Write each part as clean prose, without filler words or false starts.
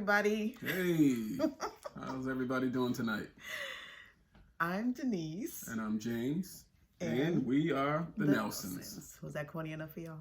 everybody. Hey, how's everybody doing tonight? I'm Denise. And I'm James. And we are the Nelsons. Was that corny enough for y'all?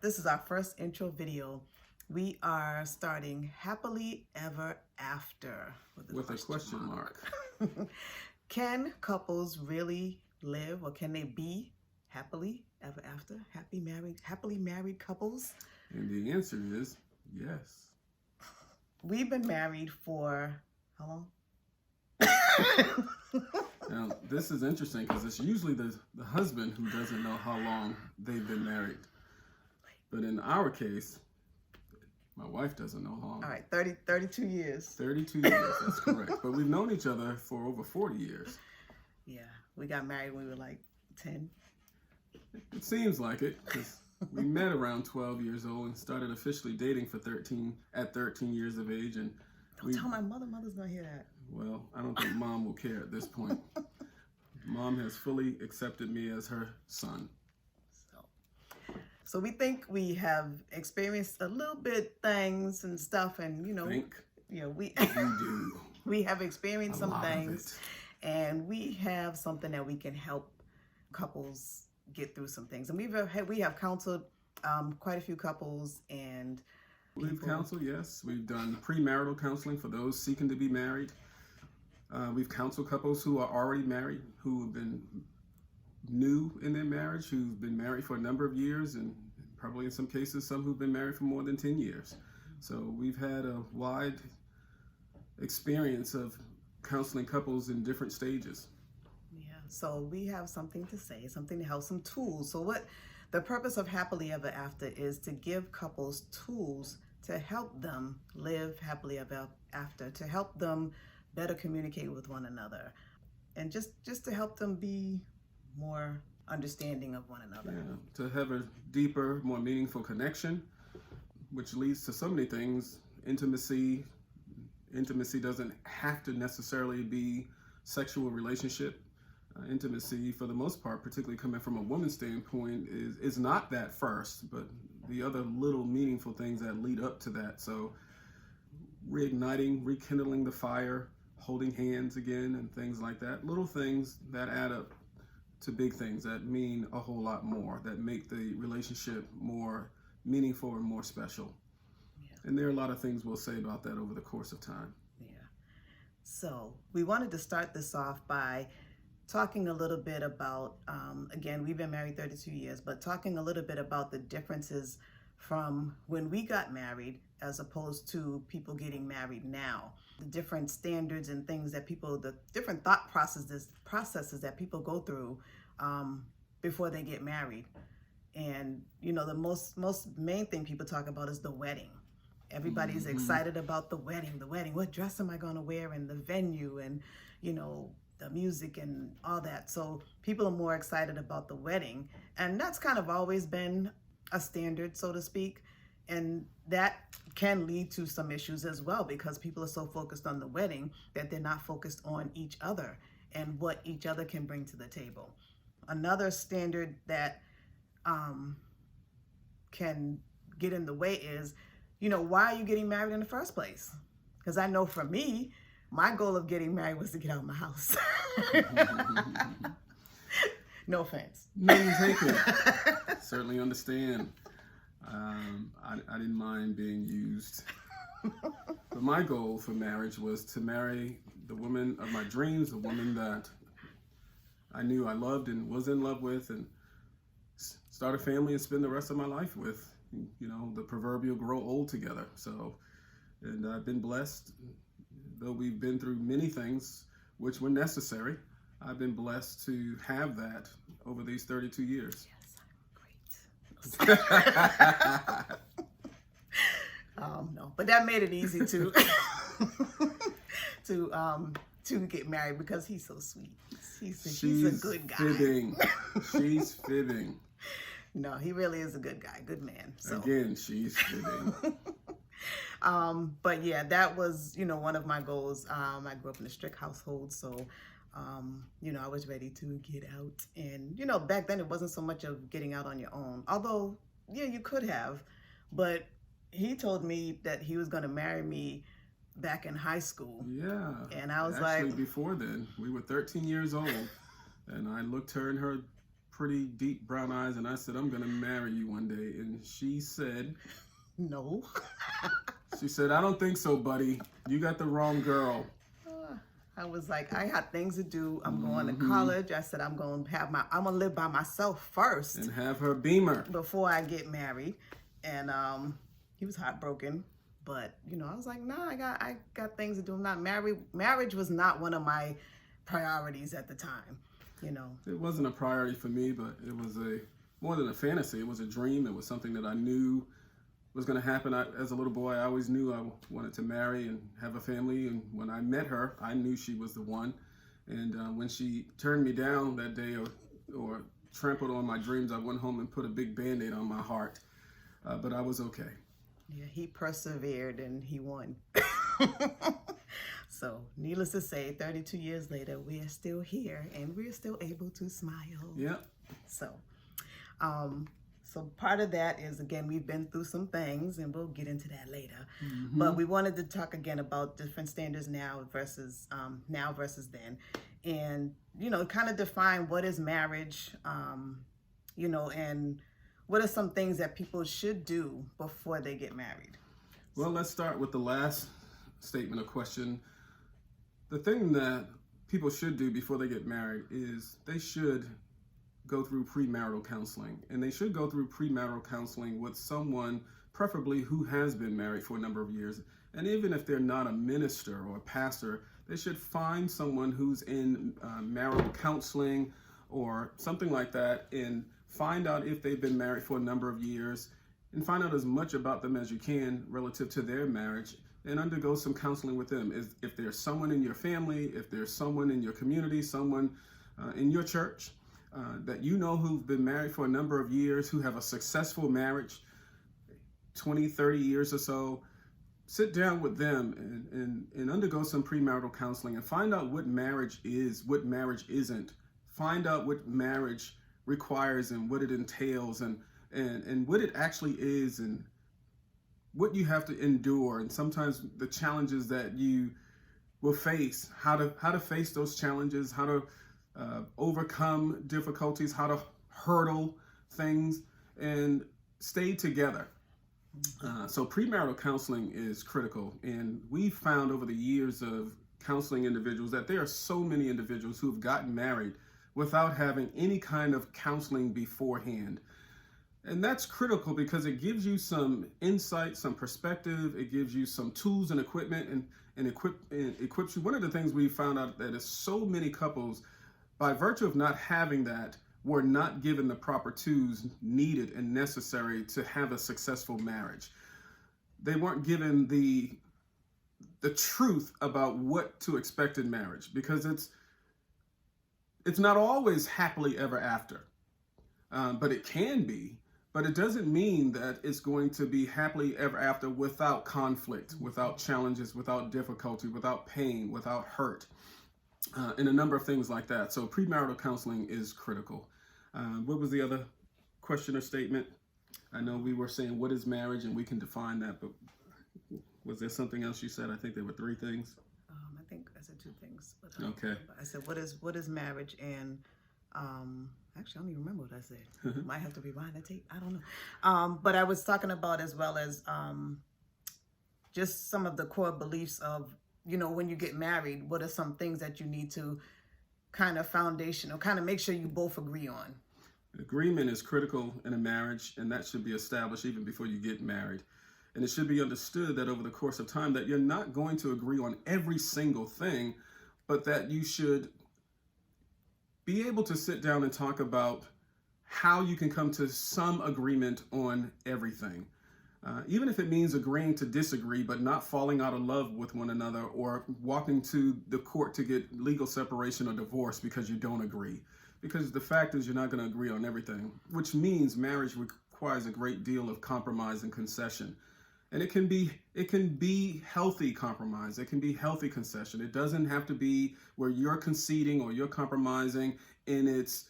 This is our first intro video. We are starting Happily Ever After with a question mark. Can couples really live, or can they be happily ever after? Happily married couples? And the answer is yes. We've been married for how long? Now, this is interesting because it's usually the husband who doesn't know how long they've been married. But in our case, my wife doesn't know how long. All right, 32 years. 32 years, that's correct. But we've known each other for over 40 years. Yeah, we got married when we were like 10. It seems like it, because we met around 12 years old and started officially dating for 13 years of age. And Don't tell my mother. Mother's not hear that. Well, I don't think Mom will care at this point. Mom has fully accepted me as her son. So we think we have experienced a little bit things and stuff, and we do. We have experienced some things, and we have something that we can help couples get through some things. And we have counseled quite a few couples, and we've counseled. Yes, we've done premarital counseling for those seeking to be married. We've counseled couples who are already married, who have been new in their marriage, who've been married for a number of years, and probably in some cases some who've been married for more than 10 years. So we've had a wide experience of counseling couples in different stages. Yeah, so we have something to say, something to help, some tools. So what the purpose of Happily Ever After is to give couples tools to help them live happily ever after, to help them better communicate with one another, and just to help them be more understanding of one another. Yeah, to have a deeper, more meaningful connection, which leads to so many things. Intimacy doesn't have to necessarily be sexual relationship. Intimacy, for the most part, particularly coming from a woman's standpoint, is not that first, but the other little meaningful things that lead up to that. So reigniting, rekindling the fire, holding hands again, and things like that. Little things that add up to big things that mean a whole lot more, that make the relationship more meaningful and more special. Yeah. And there are a lot of things we'll say about that over the course of time. Yeah. So we wanted to start this off by talking a little bit about, again, we've been married 32 years, but talking a little bit about the differences from when we got married as opposed to people getting married now. The different standards and things that the different thought processes that people go through before they get married. And, the most main thing people talk about is the wedding. Everybody's excited about the wedding. What dress am I going to wear, and the venue, and, the music and all that. So people are more excited about the wedding. And that's kind of always been a standard, so to speak. And that can lead to some issues as well, because people are so focused on the wedding that they're not focused on each other and what each other can bring to the table. Another standard that can get in the way is, why are you getting married in the first place? Because I know for me, my goal of getting married was to get out of my house. No offense. No, you take it. Certainly understand. I didn't mind being used. But my goal for marriage was to marry the woman of my dreams, the woman that I knew I loved and was in love with, and start a family and spend the rest of my life with. The proverbial grow old together. So, and I've been blessed, though we've been through many things which were necessary. I've been blessed to have that over these 32 years. Yes, I'm great. No, but that made it easy to get married, because he's so sweet. He's a good guy. She's fibbing. No, he really is a good guy, good man. So. Again, she's fibbing. But yeah, that was, one of my goals. I grew up in a strict household, so I was ready to get out. And, back then it wasn't so much of getting out on your own. Although, yeah, you could have. But he told me that he was going to marry me back in high school. Yeah. And I was Actually, like, before then, we were 13 years old, and I looked her in her pretty deep brown eyes, and I said, I'm going to marry you one day. And she said, no. she said, I don't think so, buddy. You got the wrong girl. I was like, I got things to do. I'm going to college. I said, I'm going to live by myself first. And have her Beamer. Before I get married. And he was heartbroken. But, you know, I was like, nah, I got things to do. I'm not married. Marriage was not one of my priorities at the time, you know. It wasn't a priority for me, but it was more than a fantasy. It was a dream. It was something that I knew was going to happen. As a little boy, I always knew I wanted to marry and have a family. And when I met her, I knew she was the one. And when she turned me down that day or trampled on my dreams, I went home and put a big Band-Aid on my heart. But I was okay. Yeah, he persevered and he won. So, needless to say, 32 years later, we are still here and we're still able to smile. Yeah. So part of that is, again, we've been through some things and we'll get into that later. But we wanted to talk again about different standards now versus then. And, you know, kind of define what is marriage, you know, and what are some things that people should do before they get married? Well, let's start with the last statement or question. The thing that people should do before they get married is they should go through premarital counseling. And they should go through premarital counseling with someone, preferably who has been married for a number of years. And even if they're not a minister or a pastor, they should find someone who's in marital counseling or something like that and find out if they've been married for a number of years and find out as much about them as you can relative to their marriage and undergo some counseling with them. If there's someone in your family, if there's someone in your community, someone in your church that you know who've been married for a number of years, who have a successful marriage, 20, 30 years or so, sit down with them and undergo some premarital counseling and find out what marriage is, what marriage isn't. Find out what marriage requires and what it entails and what it actually is and what you have to endure and sometimes the challenges that you will face, how to face those challenges, how to overcome difficulties, how to hurdle things and stay together. So premarital counseling is critical, and we've found over the years of counseling individuals that there are so many individuals who have gotten married without having any kind of counseling beforehand. And that's critical because it gives you some insight, some perspective, it gives you some tools and equipment and equips you. One of the things we found out that is so many couples, by virtue of not having that, were not given the proper tools needed and necessary to have a successful marriage. They weren't given the truth about what to expect in marriage because it's not always happily ever after, but it can be. But it doesn't mean that it's going to be happily ever after without conflict, without challenges, without difficulty, without pain, without hurt, and a number of things like that. So premarital counseling is critical. What was the other question or statement? I know we were saying what is marriage, and we can define that, but was there something else you said? I think there were three things. I think I said two things. But, okay. I said what is marriage, and actually I don't even remember what I said. Might have to rewind the tape. I don't know. But I was talking about as well as just some of the core beliefs of, you know, when you get married, what are some things that you need to kind of foundation or kind of make sure you both agree on? Agreement is critical in a marriage, and that should be established even before you get married. And it should be understood that over the course of time that you're not going to agree on every single thing, but that you should be able to sit down and talk about how you can come to some agreement on everything. Even if it means agreeing to disagree, but not falling out of love with one another or walking to the court to get legal separation or divorce because you don't agree. Because the fact is you're not going to agree on everything, which means marriage requires a great deal of compromise and concession. And it can be healthy compromise. It can be healthy concession. It doesn't have to be where you're conceding or you're compromising and it's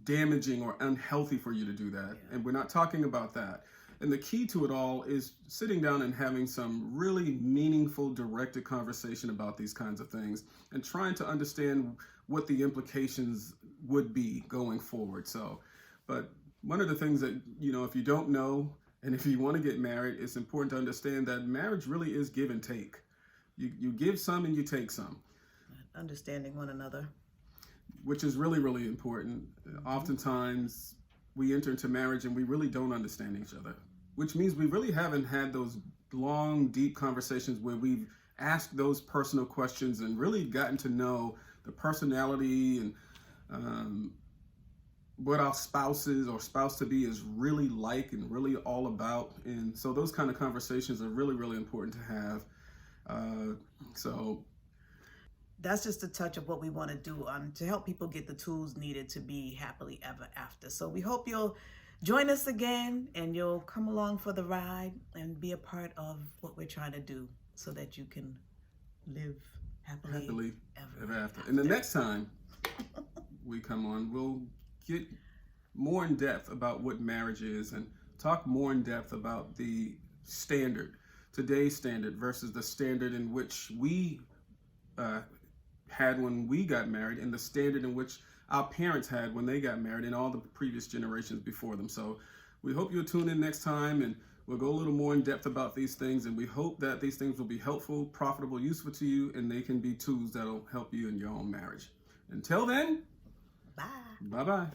damaging or unhealthy for you to do that. Yeah. And we're not talking about that. And the key to it all is sitting down and having some really meaningful, directed conversation about these kinds of things and trying to understand what the implications would be going forward. So, but one of the things that, if you don't know, and if you want to get married, it's important to understand that marriage really is give and take. You give some and you take some. Understanding one another. Which is really, really important. Oftentimes, we enter into marriage and we really don't understand each other, which means we really haven't had those long, deep conversations where we've asked those personal questions and really gotten to know the personality and what our spouses or spouse-to-be is really like and really all about. And so those kind of conversations are really, really important to have. So that's just a touch of what we want to do to help people get the tools needed to be happily ever after. So we hope you'll join us again and you'll come along for the ride and be a part of what we're trying to do so that you can live happily ever after. And the next time we come on, we'll get more in depth about what marriage is and talk more in depth about the standard, today's standard versus the standard in which we had when we got married and the standard in which our parents had when they got married and all the previous generations before them. So we hope you'll tune in next time and we'll go a little more in depth about these things, and we hope that these things will be helpful, profitable, useful to you, and they can be tools that'll help you in your own marriage. Until then, bye. Bye-bye.